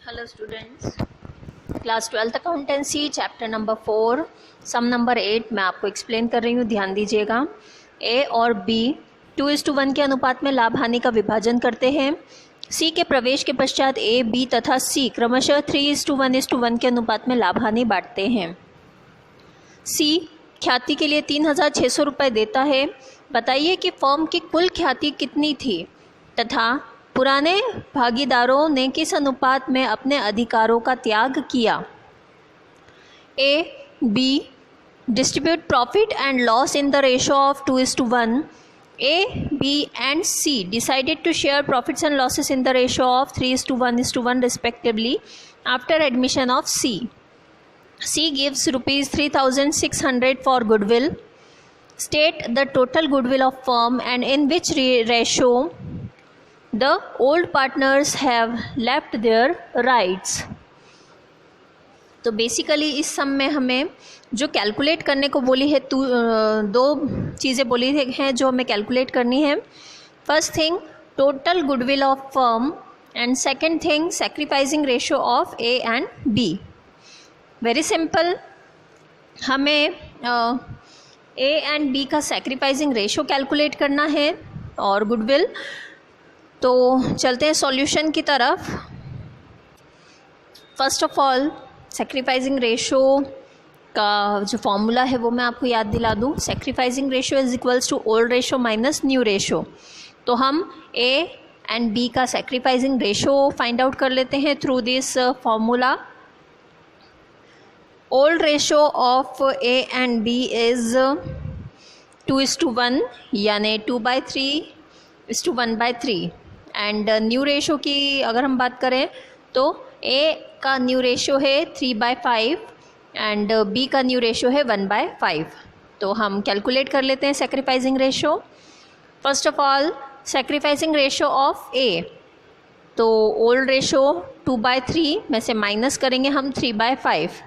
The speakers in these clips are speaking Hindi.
Hello students, class 12th accountancy chapter number 4 सम नंबर 8 मैं आपको एक्सप्लेन कर रही हूँ। ध्यान दीजिएगा। ए और बी 2:1 के अनुपात में लाभ हानि का विभाजन करते हैं। सी के प्रवेश के पश्चात ए, बी तथा सी क्रमशः 3:1 के अनुपात में लाभ हानि बांटते हैं। सी ख्याति के लिए 3,600 रुपये देता है। बताइए कि फर्म की कुल ख्याति कितनी थी तथा पुराने भागीदारों ने किस अनुपात में अपने अधिकारों का त्याग किया। A, B distribute profit and loss in the ratio of 2:1. A, B and C decided to share profits and losses in the ratio of 3:1 respectively after admission of C. C gives rupees 3,600 for goodwill. State the total goodwill of firm and in which ratio the old partners have left their rights. तो बेसिकली इस सम में हमें जो कैलकुलेट करने को बोली है दो चीज़ें बोली हैं जो हमें कैलकुलेट करनी है। First thing total goodwill of firm and second thing sacrificing ratio of A and B. Very simple, हमें ए एंड बी का सैक्रिफाइसिंग रेशियो कैलकुलेट करना है और गुडविल। तो चलते हैं सॉल्यूशन की तरफ। First of all sacrificing ratio का जो फॉर्मूला है वो मैं आपको याद दिला दूँ। Sacrificing ratio is equals to old ratio minus new ratio. तो हम ए एंड बी का सैक्रिफाइसिंग रेशो फाइंड आउट कर लेते हैं through this formula. Old ratio of A and B is 2:1 यानी 2/3:1/3 एंड न्यू रेशो की अगर हम बात करें तो ए का न्यू रेशो है 3/5 एंड बी का न्यू रेशो है 1/5। तो हम कैलकुलेट कर लेते हैं sacrificing ratio. First of all sacrificing ratio of A, तो ओल्ड रेशो 2/3 में से माइनस करेंगे हम 3/5।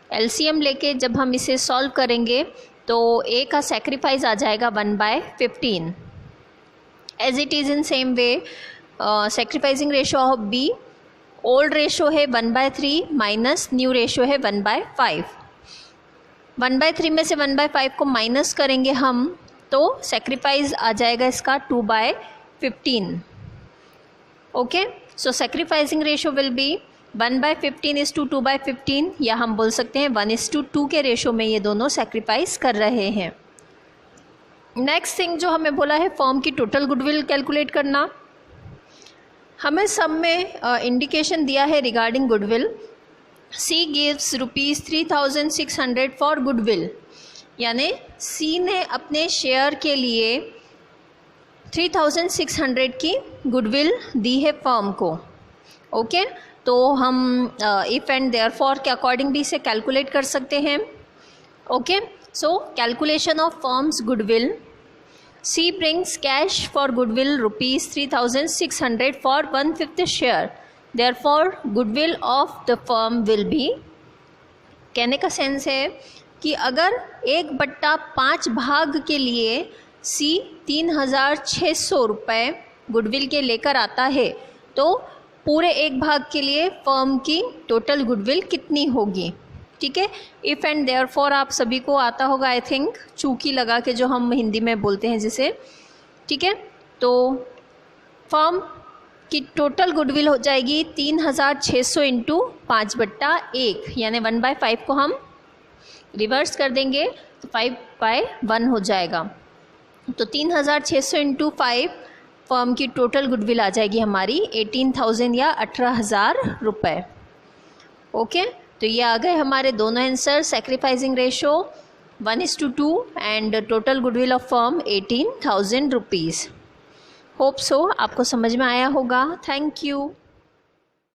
एलसीएम लेके जब हम इसे सॉल्व करेंगे तो ए का सैक्रिफाइस आ जाएगा 1/15। As it is in same way sacrificing ratio of B, old ratio है 1/3 माइनस न्यू रेशो है 1/5। 1/3 में से 1/5 को माइनस करेंगे हम तो सैक्रिफाइस आ जाएगा इसका 2/15। Okay, so sacrificing ratio will be 1/15 is to 2/15, या हम बोल सकते हैं 1:2 के रेशो में ये दोनों सैक्रिफाइस कर रहे हैं। नेक्स्ट थिंग जो हमें बोला है फर्म की टोटल गुडविल कैलकुलेट करना। हमें सब में इंडिकेशन दिया है regarding goodwill. C gives rupees 3,600 for goodwill, यानी सी ने अपने शेयर के लिए 3,600 की गुडविल दी है फर्म को। ओके, तो हम इफ़ एंड देयरफॉर के अकॉर्डिंग भी इसे कैलकुलेट कर सकते हैं। Okay, so calculation of firms goodwill. C brings cash for goodwill rupees 3,600 for 1/5 share. Therefore, goodwill of the firm will be, कहने का सेंस है कि अगर 1/5 भाग के लिए C 3,600 रुपये गुडविल के लेकर आता है तो पूरे एक भाग के लिए फर्म की टोटल गुडविल कितनी होगी। ठीक है, इफ़ एंड देयरफॉर आप सभी को आता होगा आई थिंक, चूकी लगा के जो हम हिंदी में बोलते हैं जिसे। ठीक है, तो फर्म की टोटल गुडविल हो जाएगी 3,600 इंटू 5/1 यानी 1/5 को हम रिवर्स कर देंगे तो 5/1 हो जाएगा। तो 3,600 इंटू 5 फर्म की टोटल गुडविल आ जाएगी हमारी 18,000 या 18,000 रुपये। ओके, तो ये आ गए हमारे दोनों answer. Sacrificing ratio 1:2 and total goodwill of firm 18,000 rupees. Hope so आपको समझ में आया होगा। Thank you.